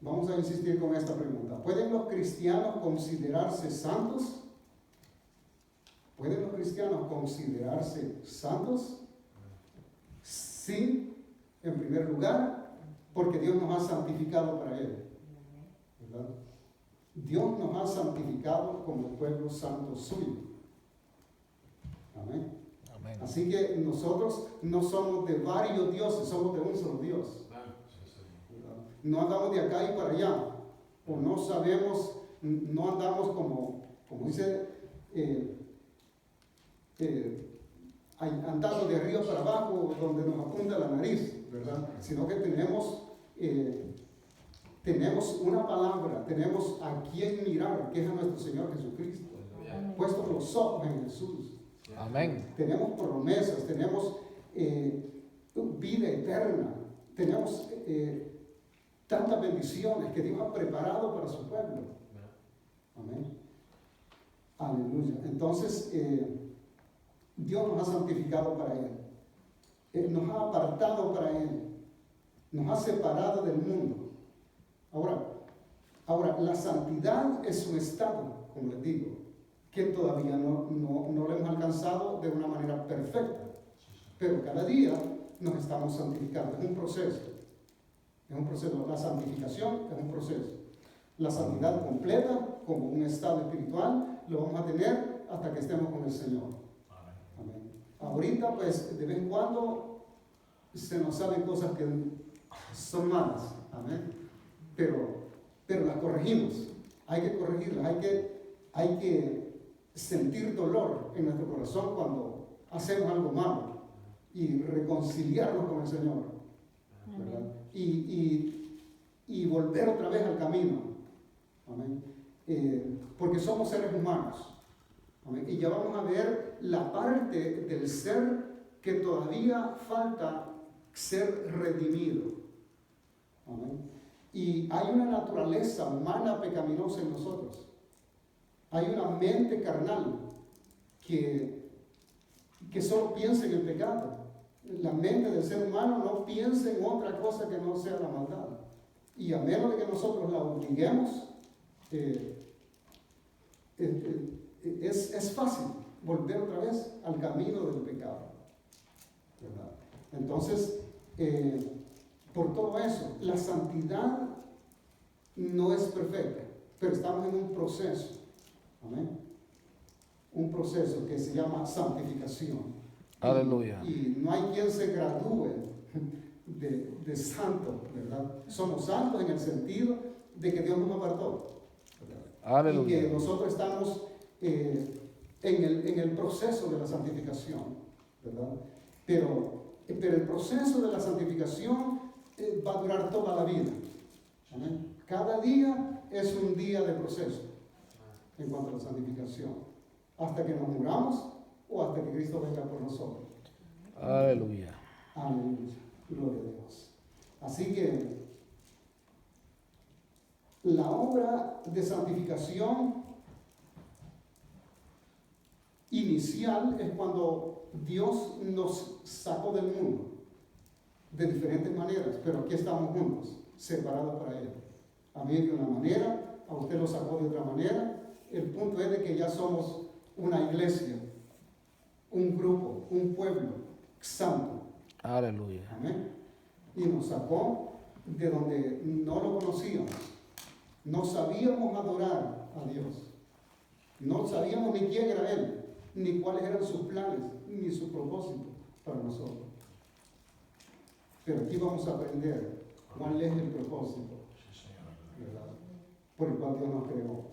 vamos a insistir con esta pregunta. ¿Pueden los cristianos considerarse santos? ¿Pueden los cristianos considerarse santos? Sí, en primer lugar, porque Dios nos ha santificado para Él. ¿Verdad? Dios nos ha santificado como pueblo santo suyo. Amén. Amén. Así que nosotros no somos de varios dioses, somos de un solo Dios. ¿Verdad? No andamos de acá y para allá, o no sabemos, no andamos como dice, andando de arriba para abajo, donde nos apunta la nariz, ¿verdad? Sino que tenemos una palabra, tenemos a quien mirar, que es a nuestro Señor Jesucristo. Puestos los ojos en Jesús. Amén. Tenemos promesas, tenemos vida eterna, tenemos tantas bendiciones que Dios ha preparado para su pueblo. Amén. Aleluya. Entonces, Dios nos ha santificado para Él. Nos ha apartado para Él. Nos ha separado del mundo. Ahora, la santidad es un estado, como les digo, que todavía no lo hemos alcanzado de una manera perfecta. Pero cada día nos estamos santificando. Es un proceso. Es un proceso. La santificación es un proceso. La santidad completa, como un estado espiritual, lo vamos a tener hasta que estemos con el Señor. Amén. Ahorita, pues, de vez en cuando se nos salen cosas que son malas. Amén. Pero las corregimos. Hay que corregirlas. Hay que sentir dolor en nuestro corazón cuando hacemos algo malo y reconciliarnos con el Señor, ¿verdad? Y volver otra vez al camino. Amén. Porque somos seres humanos. Amén. Y ya vamos a ver la parte del ser que todavía falta ser redimido. Amén. Y hay una naturaleza humana pecaminosa en nosotros. Hay una mente carnal que solo piensa en el pecado. La mente del ser humano no piensa en otra cosa que no sea la maldad. Y a menos de que nosotros la obliguemos, es fácil volver otra vez al camino del pecado, ¿verdad? Entonces, por todo eso, la santidad no es perfecta, pero estamos en un proceso. Amén. Un proceso que se llama santificación. Aleluya. Y no hay quien se gradúe de santo, ¿verdad? Somos santos en el sentido de que Dios nos apartó, ¿verdad? Aleluya. Y que nosotros estamos en el proceso de la santificación, ¿verdad? Pero el proceso de la santificación va a durar toda la vida. ¿Amén? Cada día es un día de proceso en cuanto a la santificación, hasta que nos muramos o hasta que Cristo venga por nosotros. Aleluya. Aleluya. Gloria a Dios. Así que la obra de santificación inicial es cuando Dios nos sacó del mundo de diferentes maneras, pero aquí estamos juntos, separados para Él. A mí de una manera, a usted lo sacó de otra manera. El punto es de que ya somos una iglesia, un grupo, un pueblo santo. Aleluya. Amén. y nos sacó de donde no lo conocíamos. No sabíamos adorar a Dios. No sabíamos ni quién era Él, ni cuáles eran sus planes, ni su propósito para nosotros. Pero aquí vamos a aprender cuál es el propósito, ¿verdad?, por el cual Dios nos creó.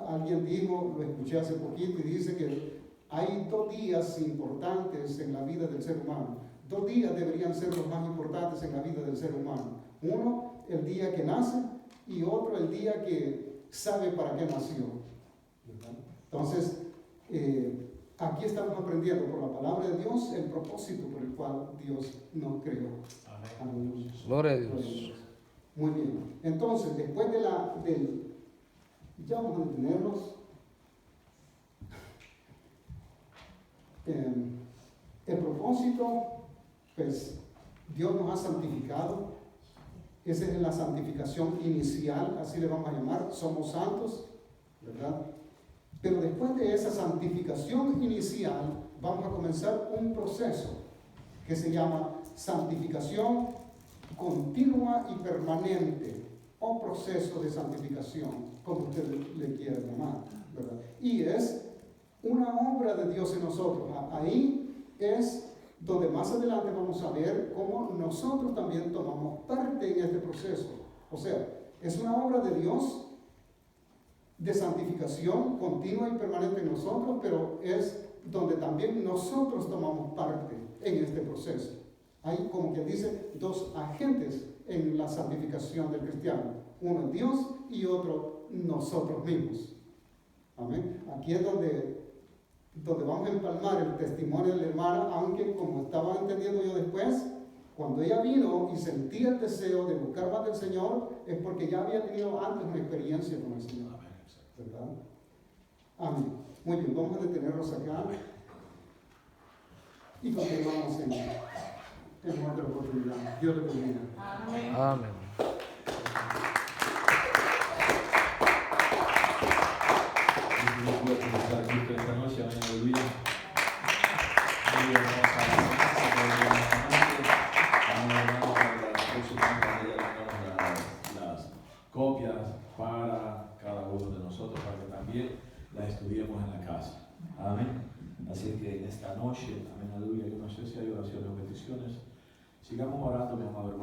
Alguien dijo, lo escuché hace poquito, y dice que hay 2 días importantes en la vida del ser humano. 2 días deberían ser los más importantes en la vida del ser humano. Uno, el día que nace, y otro, el día que sabe para qué nació, ¿verdad? Entonces, aquí estamos aprendiendo por la palabra de Dios el propósito por el cual Dios nos creó. Amén. Gloria a Dios. Muy bien. Entonces, después ya vamos a detenernos. El propósito, pues, Dios nos ha santificado. Esa es la santificación inicial, así le vamos a llamar. Somos santos, ¿verdad? Pero después de esa santificación inicial, vamos a comenzar un proceso que se llama santificación continua y permanente, o proceso de santificación, como usted le quiera llamar, ¿verdad? Y es una obra de Dios en nosotros. Ahí es donde más adelante vamos a ver cómo nosotros también tomamos parte en este proceso. O sea, es una obra de Dios de santificación continua y permanente en nosotros, pero es donde también nosotros tomamos parte en este proceso. Hay, como quien dice, 2 agentes en la santificación del cristiano. Uno es Dios y otro nosotros mismos. Amén. Aquí es donde vamos a empalmar el testimonio de la hermana, aunque como estaba entendiendo yo después, cuando ella vino y sentía el deseo de buscar más del Señor, es porque ya había tenido antes una experiencia con el Señor. ¿Verdad? Amén. Muy bien, vamos a detenernos acá y continuamos en otra oportunidad. Dios le bendiga. Amén. Amén. Voy a comenzar aquí esta noche, amén, aleluya. Y vamos a la las copias para cada uno de nosotros, para que también las estudiemos en la casa. Amén. Así que en esta noche, amén, aleluya, yo no sé si hay oraciones o peticiones. Sigamos orando, mi amado hermano.